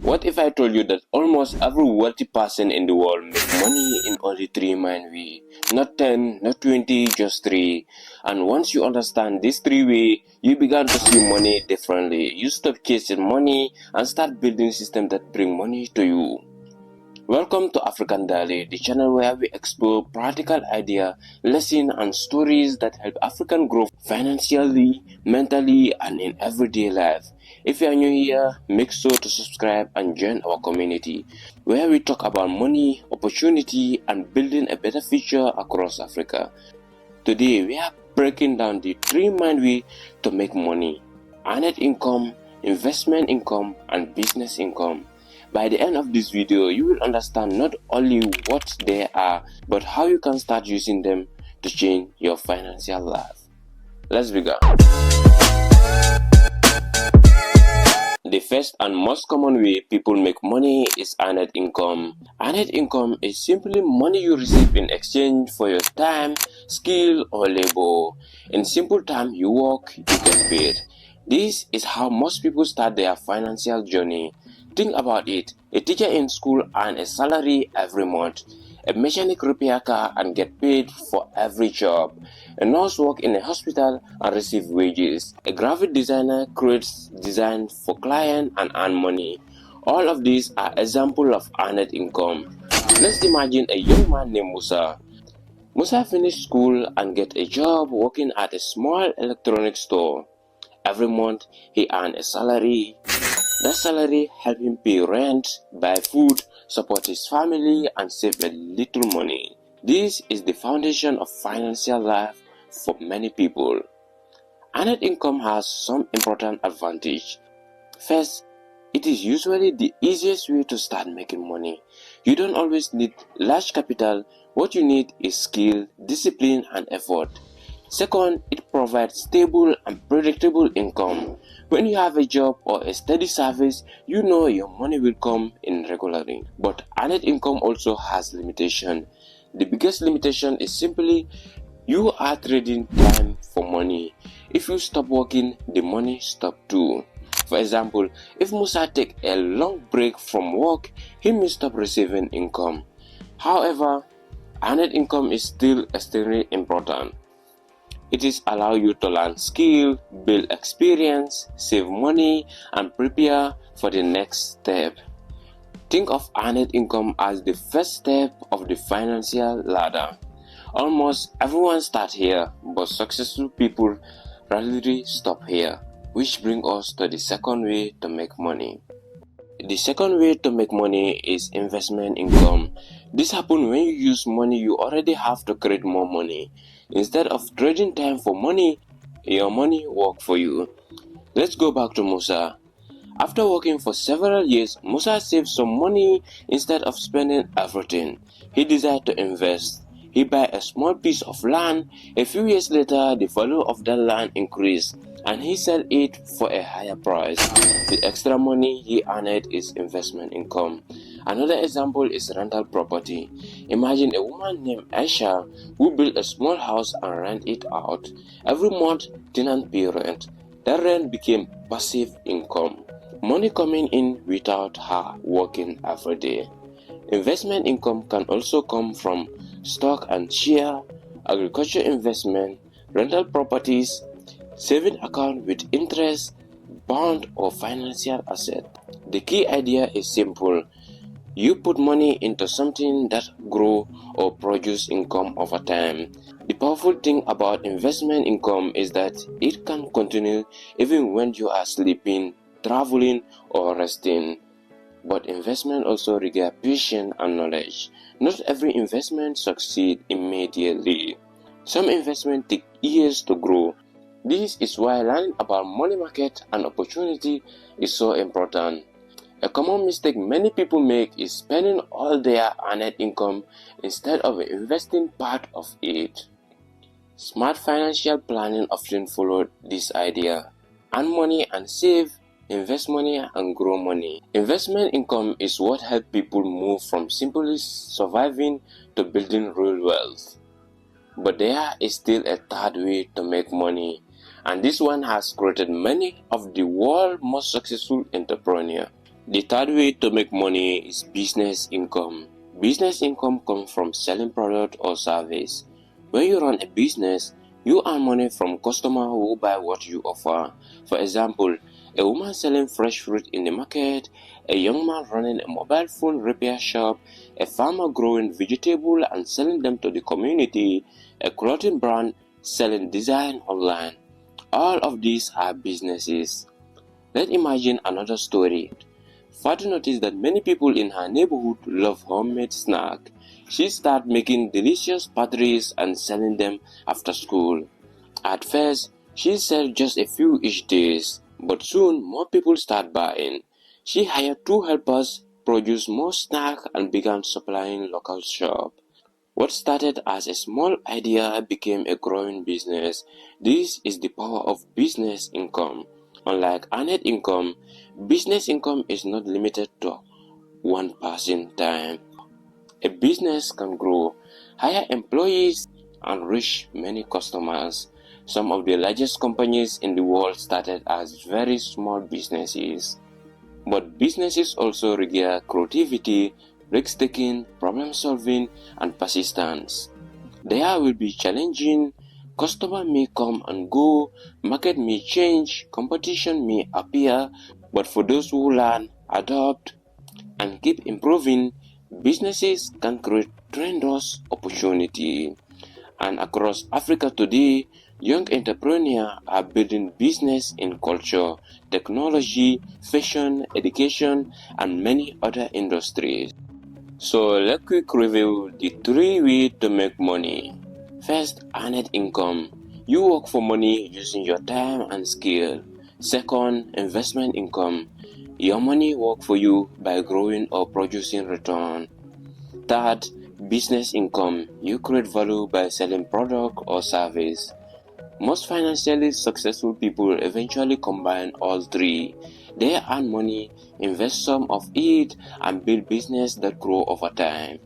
What if I told you that almost every wealthy person in the world makes money in only 3 main ways? Not 10, not 20, just 3. And once you understand these 3 ways, you begin to see money differently. You stop chasing money and start building systems that bring money to you. Welcome to African Daily, the channel where we explore practical ideas, lessons, and stories that help African grow financially, mentally, and in everyday life. If you are new here, make sure to subscribe and join our community, where we talk about money, opportunity, and building a better future across Africa. Today, we are breaking down the 3 main ways to make money: earned income, investment income, and business income. By the end of this video, you will understand not only what they are, but how you can start using them to change your financial life. Let's begin. The first and most common way people make money is earned income. Earned income is simply money you receive in exchange for your time, skill, or labor. In simple terms, you work, you get paid. This is how most people start their financial journey. Think about it. A teacher in school earns a salary every month. A mechanic repair a car and get paid for every job. A nurse works in a hospital and receives wages. A graphic designer creates designs for clients and earns money. All of these are examples of earned income. Let's imagine a young man named Musa. Musa finished school and get a job working at a small electronics store. Every month, he earns a salary. That salary helps him pay rent, buy food, support his family, and save a little money. This is the foundation of financial life for many people. Earned income has some important advantages. First, it is usually the easiest way to start making money. You don't always need large capital. What you need is skill, discipline, and effort. Second, it provides stable and predictable income. When you have a job or a steady service, you know your money will come in regularly. But earned income also has limitations. The biggest limitation is simply you are trading time for money. If you stop working, the money stops too. For example, if Musa takes a long break from work, he may stop receiving income. However, earned income is still extremely important. It is allow you to learn skill, build experience, save money, and prepare for the next step. Think of earned income as the first step of the financial ladder. Almost everyone starts here, but successful people rarely stop here, which brings us to the second way to make money. The second way to make money is investment income. This happens when you use money you already have to create more money. Instead of trading time for money, your money works for you. Let's go back to Musa. After working for several years, Musa saved some money instead of spending everything. He decided to invest. He bought a small piece of land. A few years later, the value of that land increased, and he sold it for a higher price. The extra money he earned is investment income. Another example is rental property. Imagine a woman named Aisha who built a small house and rent it out. Every month, tenants pay rent. That rent became passive income. Money coming in without her working every day. Investment income can also come from stock and share, agriculture investment, rental properties, saving account with interest, bond, or financial asset. The key idea is simple. You put money into something that grow or produce income over time. The powerful thing about investment income is that it can continue even when you are sleeping, traveling, or resting. But investment also requires patience and knowledge. Not every investment succeeds immediately. Some investments take years to grow. This is why learning about money market and opportunity is so important. A common mistake many people make is spending all their earned income instead of investing part of it. Smart financial planning often follows this idea. Earn money and save, invest money and grow money. Investment income is what helps people move from simply surviving to building real wealth. But there is still a third way to make money, and this one has created many of the world's most successful entrepreneurs. The third way to make money is business income. Business income comes from selling product or service. When you run a business, you earn money from customers who buy what you offer. For example, a woman selling fresh fruit in the market, a young man running a mobile phone repair shop, a farmer growing vegetables and selling them to the community, a clothing brand selling design online. All of these are businesses. Let's imagine another story. Fatu noticed that many people in her neighborhood love homemade snacks. She started making delicious pastries and selling them after school. At first, she sold just a few each day, but soon more people started buying. She hired 2 helpers, produced more snacks, and began supplying local shops. What started as a small idea became a growing business. This is the power of business income. Unlike earned income, business income is not limited to one person time. A business can grow, hire employees, and reach many customers. Some of the largest companies in the world started as very small businesses. But businesses also require creativity, risk-taking, problem-solving, and persistence. There will be challenging, customer may come and go, market may change, competition may appear, but for those who learn, adopt, and keep improving, businesses can create tremendous opportunity. And across Africa today, young entrepreneurs are building business in culture, technology, fashion, education, and many other industries. So let's quick review the 3 ways to make money. First, earned income. You work for money using your time and skill. Second, investment income. Your money works for you by growing or producing return. Third, business income. You create value by selling product or service. Most financially successful people eventually combine all three. They earn money, invest some of it, and build business that grow over time.